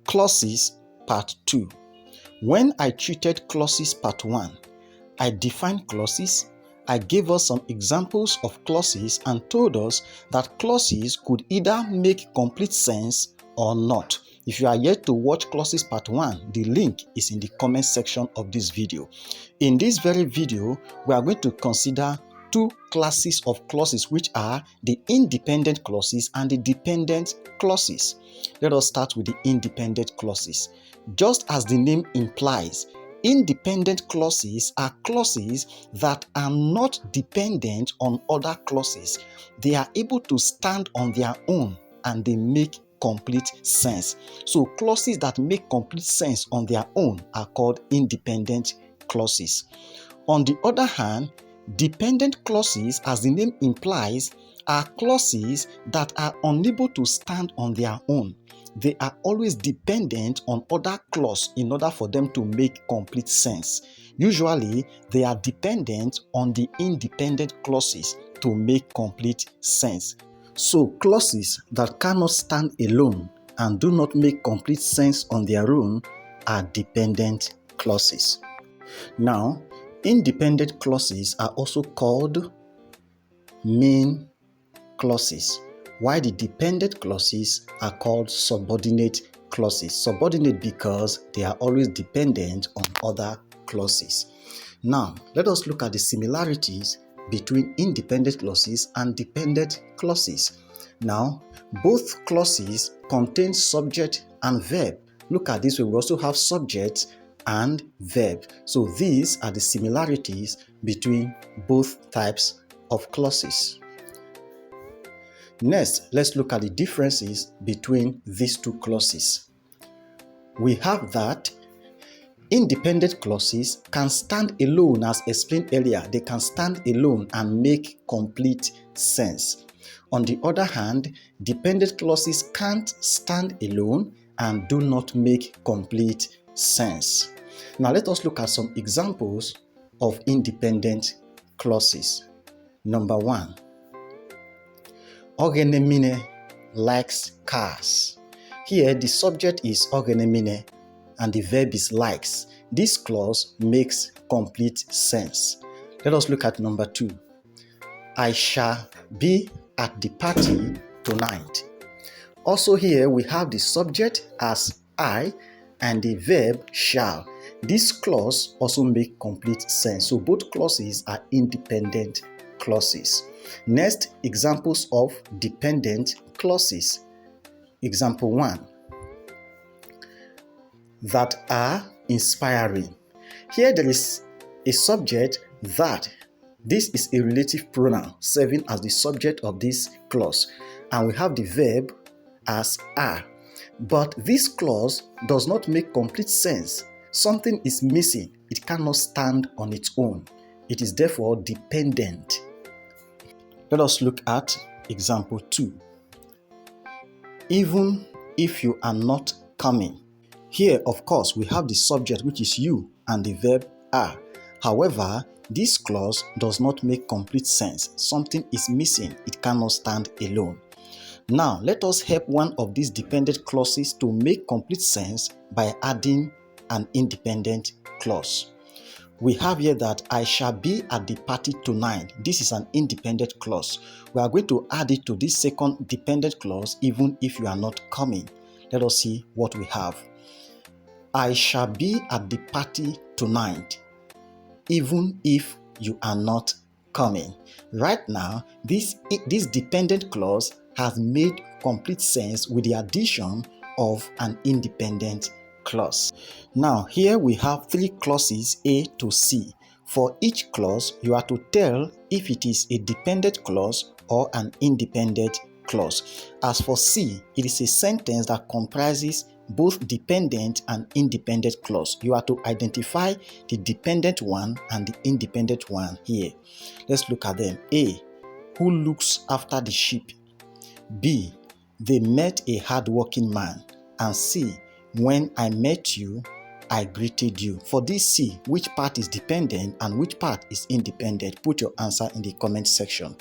Clauses Part 2. When I treated clauses Part 1, I defined clauses, I gave us some examples of clauses and told us that clauses could either make complete sense or not. If you are yet to watch clauses Part 1, the link is in the comment section of this video. In this very video, we are going to consider two classes of clauses, which are the independent clauses and the dependent clauses. Let us start with the independent clauses. Just as the name implies, independent clauses are clauses that are not dependent on other clauses. They are able to stand on their own and they make complete sense. So clauses that make complete sense on their own are called independent clauses. On the other hand, dependent clauses, as the name implies, are clauses that are unable to stand on their own. They are always dependent on other clauses in order for them to make complete sense. Usually, they are dependent on the independent clauses to make complete sense. So, clauses that cannot stand alone and do not make complete sense on their own are dependent clauses. Now, independent clauses are also called main clauses, while the dependent clauses are called subordinate clauses. Subordinate because they are always dependent on other clauses. Now, let us look at the similarities between independent clauses and dependent clauses. Now, both clauses contain subject and verb. Look at this way, we also have subject and verb. So these are the similarities between both types of clauses. Next, let's look at the differences between these two clauses. We have that independent clauses can stand alone, as explained earlier. They can stand alone and make complete sense. On the other hand, dependent clauses can't stand alone and do not make complete sense. Now let us look at some examples of independent clauses. Number 1. Ogenemine likes cars. Here the subject is Ogenemine and the verb is likes. This clause makes complete sense. Let us look at number 2. I shall be at the party tonight. Also here we have the subject as I and the verb shall. This clause also makes complete sense. So both clauses are independent clauses. Next, examples of dependent clauses. Example 1. That are inspiring. Here there is a subject that. This is a relative pronoun serving as the subject of this clause. And we have the verb as are. But this clause does not make complete sense. Something is missing. It cannot stand on its own. It is therefore dependent. Let us look at example 2. Even if you are not coming. Here, of course, we have the subject, which is you, and the verb are. However, this clause does not make complete sense. Something is missing. It cannot stand alone. Now, let us help one of these dependent clauses to make complete sense by adding an independent clause. We have here that I shall be at the party tonight. This is an independent clause. We are going to add it to this second dependent clause, even if you are not coming. Let us see what we have. I shall be at the party tonight, even if you are not coming. Right now, this dependent clause has made complete sense with the addition of an independent clause. Now, here we have 3 clauses A to C. For each clause, you are to tell if it is a dependent clause or an independent clause. As for C, it is a sentence that comprises both dependent and independent clause. You are to identify the dependent one and the independent one here. Let's look at them. A. Who looks after the sheep? B. They met a hardworking man. And C. When I met you, I greeted you. For this C, which part is dependent and which part is independent? Put your answer in the comment section.